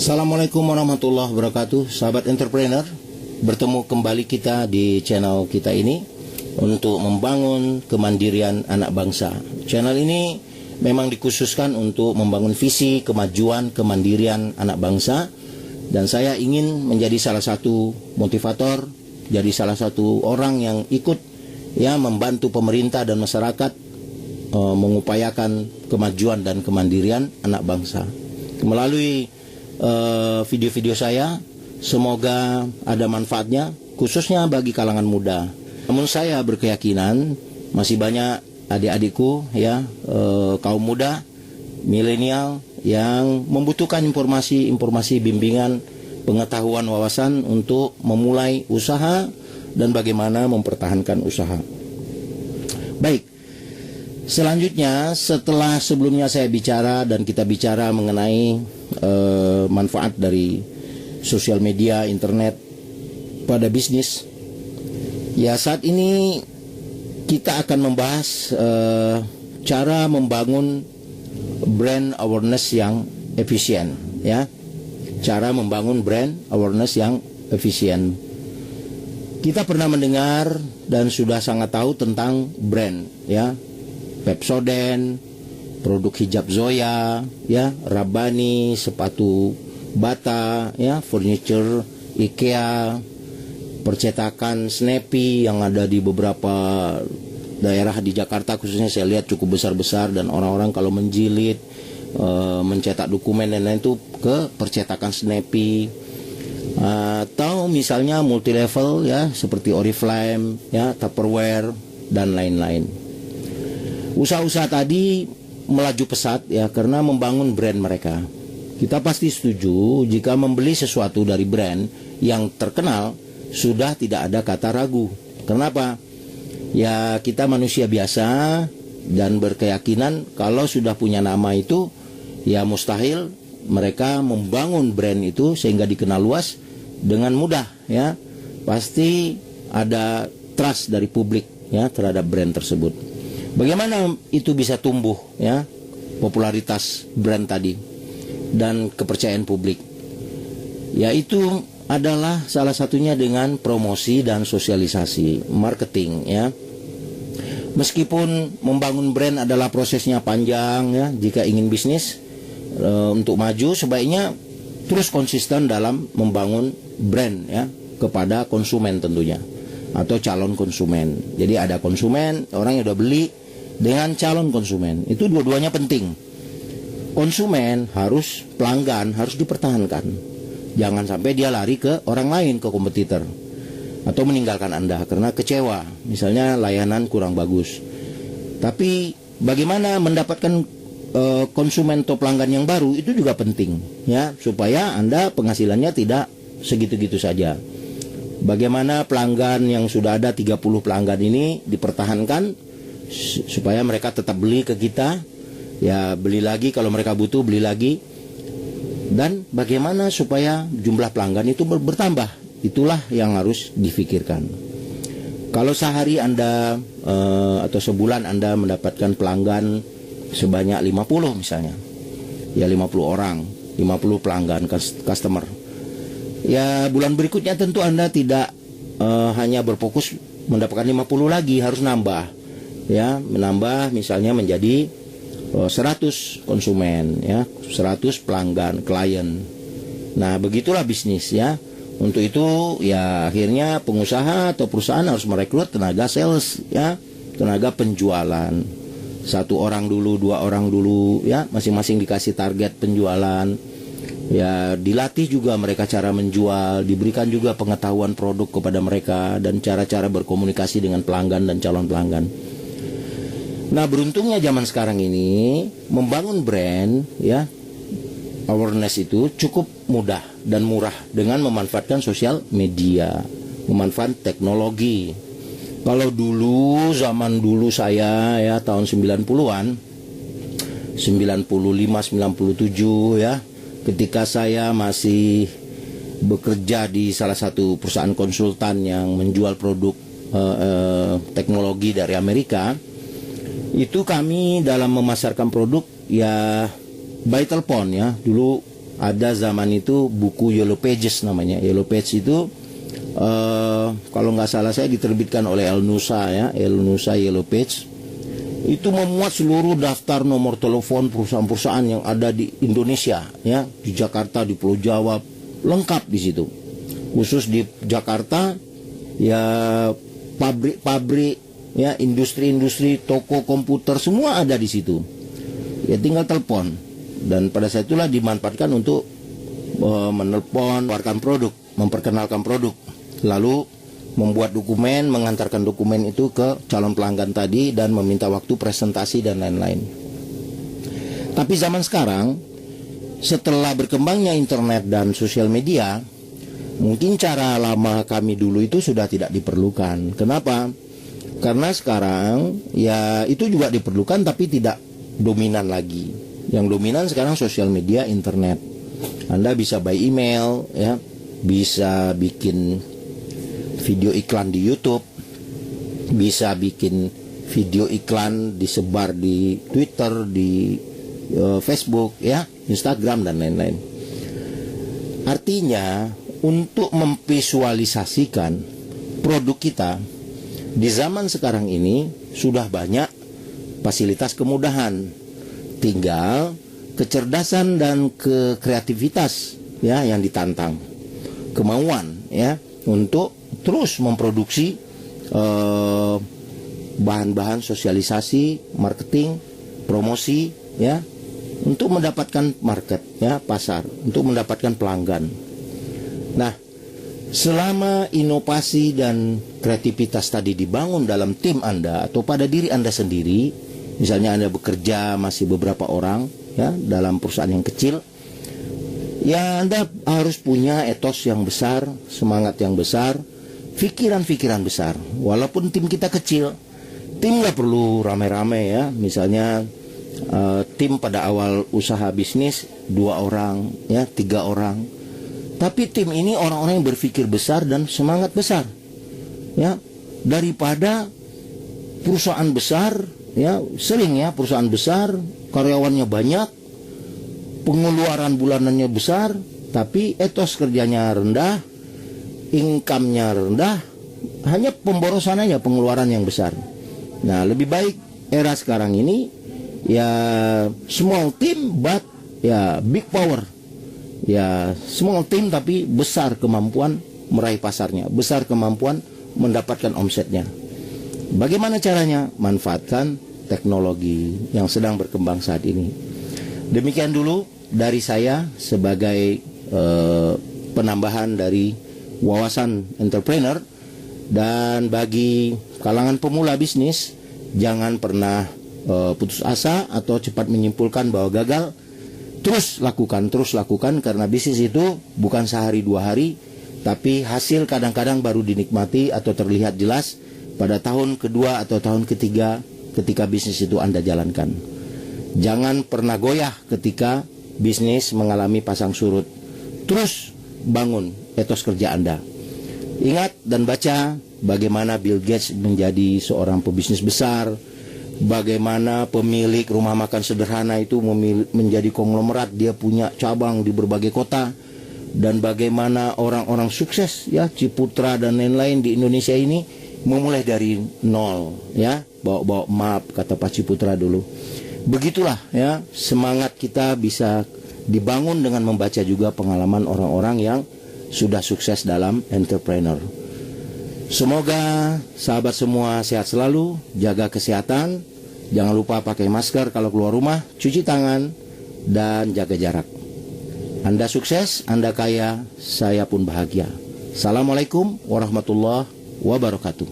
Assalamualaikum warahmatullahi wabarakatuh, sahabat entrepreneur. Bertemu kembali kita di channel kita ini untuk membangun kemandirian anak bangsa. Channel ini memang dikhususkan untuk membangun visi kemajuan kemandirian anak bangsa, dan saya ingin menjadi salah satu motivator, jadi salah satu orang yang ikut membantu pemerintah dan masyarakat mengupayakan kemajuan dan kemandirian anak bangsa. Melalui video-video saya, semoga ada manfaatnya, khususnya bagi kalangan muda. Namun saya berkeyakinan masih banyak adik-adikku kaum muda, milenial yang membutuhkan informasi bimbingan, pengetahuan, wawasan untuk memulai usaha dan bagaimana mempertahankan usaha. Baik, selanjutnya setelah sebelumnya saya bicara dan kita bicara mengenai manfaat dari sosial media, internet pada bisnis, saat ini kita akan membahas cara membangun brand awareness yang efisien, cara membangun brand awareness yang efisien. Kita pernah mendengar dan sudah sangat tahu tentang brand, Pepsodent, produk hijab Zoya, Rabbani, sepatu Bata, furniture IKEA, percetakan Snappy yang ada di beberapa daerah di Jakarta khususnya saya lihat cukup besar-besar, dan orang-orang kalau menjilid, mencetak dokumen dan lain itu ke percetakan Snappy. Atau misalnya multi level seperti Oriflame, Tupperware dan lain-lain. Usaha-usaha tadi melaju pesat karena membangun brand mereka. Kita pasti setuju jika membeli sesuatu dari brand yang terkenal sudah tidak ada kata ragu. Kenapa? Kita manusia biasa dan berkeyakinan kalau sudah punya nama itu mustahil mereka membangun brand itu sehingga dikenal luas dengan mudah, pasti ada trust dari publik terhadap brand tersebut. Bagaimana itu bisa tumbuh popularitas brand tadi dan kepercayaan publik? Yaitu adalah salah satunya dengan promosi dan sosialisasi, marketing, Meskipun membangun brand adalah prosesnya panjang, jika ingin bisnis untuk maju sebaiknya terus konsisten dalam membangun brand kepada konsumen tentunya, atau calon konsumen. Jadi ada konsumen, orang yang udah beli, dengan calon konsumen. Itu dua-duanya penting. Konsumen harus, pelanggan harus dipertahankan. Jangan sampai dia lari ke orang lain, ke kompetitor, atau meninggalkan Anda karena kecewa, misalnya layanan kurang bagus. Tapi bagaimana mendapatkan konsumen atau pelanggan yang baru itu juga penting, supaya Anda penghasilannya tidak segitu-gitu saja. Bagaimana pelanggan yang sudah ada 30 pelanggan ini dipertahankan supaya mereka tetap beli ke kita, beli lagi kalau mereka butuh, beli lagi. Dan bagaimana supaya jumlah pelanggan itu bertambah, itulah yang harus difikirkan. Kalau sehari Anda atau sebulan Anda mendapatkan pelanggan sebanyak 50 misalnya, 50 orang, 50 pelanggan, customer, bulan berikutnya tentu Anda tidak hanya berfokus mendapatkan 50 lagi, harus nambah, menambah misalnya menjadi 100 konsumen, 100 pelanggan, klien. Nah, begitulah bisnis, Untuk itu akhirnya pengusaha atau perusahaan harus merekrut tenaga sales, tenaga penjualan. 1 orang dulu, 2 orang dulu, masing-masing dikasih target penjualan. Dilatih juga mereka cara menjual, diberikan juga pengetahuan produk kepada mereka dan cara-cara berkomunikasi dengan pelanggan dan calon pelanggan. Nah, beruntungnya zaman sekarang ini membangun brand, awareness itu cukup mudah dan murah dengan memanfaatkan sosial media, memanfaatkan teknologi. Kalau dulu, zaman dulu saya tahun 90-an, 95, 97 ketika saya masih bekerja di salah satu perusahaan konsultan yang menjual produk teknologi dari Amerika, itu kami dalam memasarkan produk by telepon dulu ada zaman itu buku Yellow Pages namanya. Yellow Pages itu kalau nggak salah saya diterbitkan oleh El Nusa ya, El Nusa Yellow Page. Itu memuat seluruh daftar nomor telepon perusahaan-perusahaan yang ada di Indonesia ya, di Jakarta, di Pulau Jawa, lengkap di situ. Khusus di Jakarta ya, pabrik-pabrik ya, industri-industri, toko komputer semua ada di situ. Ya tinggal telepon. Dan pada saat itulah dimanfaatkan untuk menelpon, menawarkan produk, memperkenalkan produk, lalu membuat dokumen, mengantarkan dokumen itu ke calon pelanggan tadi dan meminta waktu presentasi dan lain-lain. Tapi zaman sekarang, setelah berkembangnya internet dan sosial media, mungkin cara lama kami dulu itu sudah tidak diperlukan. Kenapa? Karena sekarang ya itu juga diperlukan tapi tidak dominan lagi. Yang dominan sekarang sosial media, internet. Anda bisa by email ya, bisa bikin video iklan di YouTube, bisa bikin video iklan disebar di Twitter, di Facebook ya, Instagram dan lain-lain. Artinya untuk memvisualisasikan produk kita di zaman sekarang ini sudah banyak fasilitas kemudahan. Tinggal kecerdasan dan kreativitas ya yang ditantang, kemauan ya untuk terus memproduksi bahan-bahan sosialisasi, marketing, promosi ya, untuk mendapatkan market ya, pasar, untuk mendapatkan pelanggan. Nah, selama inovasi dan kreativitas tadi dibangun dalam tim Anda atau pada diri Anda sendiri, misalnya Anda bekerja masih beberapa orang ya dalam perusahaan yang kecil, ya Anda harus punya etos yang besar, semangat yang besar, pikiran-pikiran besar. Walaupun tim kita kecil, tim nggak perlu rame-rame ya. Misalnya tim pada awal usaha bisnis 2 orang ya, 3 orang. Tapi tim ini orang-orang yang berpikir besar dan semangat besar ya, daripada perusahaan besar ya. Sering ya perusahaan besar karyawannya banyak, pengeluaran bulanannya besar, tapi etos kerjanya rendah, income-nya rendah, hanya pemborosan aja, pengeluaran yang besar. Nah, lebih baik era sekarang ini ya small team but ya big power. Ya small team tapi besar kemampuan meraih pasarnya, besar kemampuan mendapatkan omsetnya. Bagaimana caranya? Manfaatkan teknologi yang sedang berkembang saat ini. Demikian dulu dari saya sebagai penambahan dari wawasan entrepreneur. Dan bagi kalangan pemula bisnis, jangan pernah putus asa atau cepat menyimpulkan bahwa gagal. Terus lakukan, karena bisnis itu bukan sehari 2 hari, tapi hasil kadang-kadang baru dinikmati atau terlihat jelas pada tahun kedua atau tahun ketiga ketika bisnis itu Anda jalankan. Jangan pernah goyah ketika bisnis mengalami pasang surut. Terus bangun etos kerja Anda. Ingat dan baca bagaimana Bill Gates menjadi seorang pebisnis besar, bagaimana pemilik rumah makan sederhana itu menjadi konglomerat, dia punya cabang di berbagai kota, dan bagaimana orang-orang sukses ya, Ciputra dan lain-lain di Indonesia ini memulai dari nol ya, bawa-bawa map kata Pak Ciputra dulu. Begitulah ya, semangat kita bisa dibangun dengan membaca juga pengalaman orang-orang yang sudah sukses dalam entrepreneur. Semoga sahabat semua sehat selalu, jaga kesehatan, jangan lupa pakai masker kalau keluar rumah, cuci tangan, dan jaga jarak. Anda sukses, Anda kaya, saya pun bahagia. Assalamualaikum warahmatullahi wabarakatuh.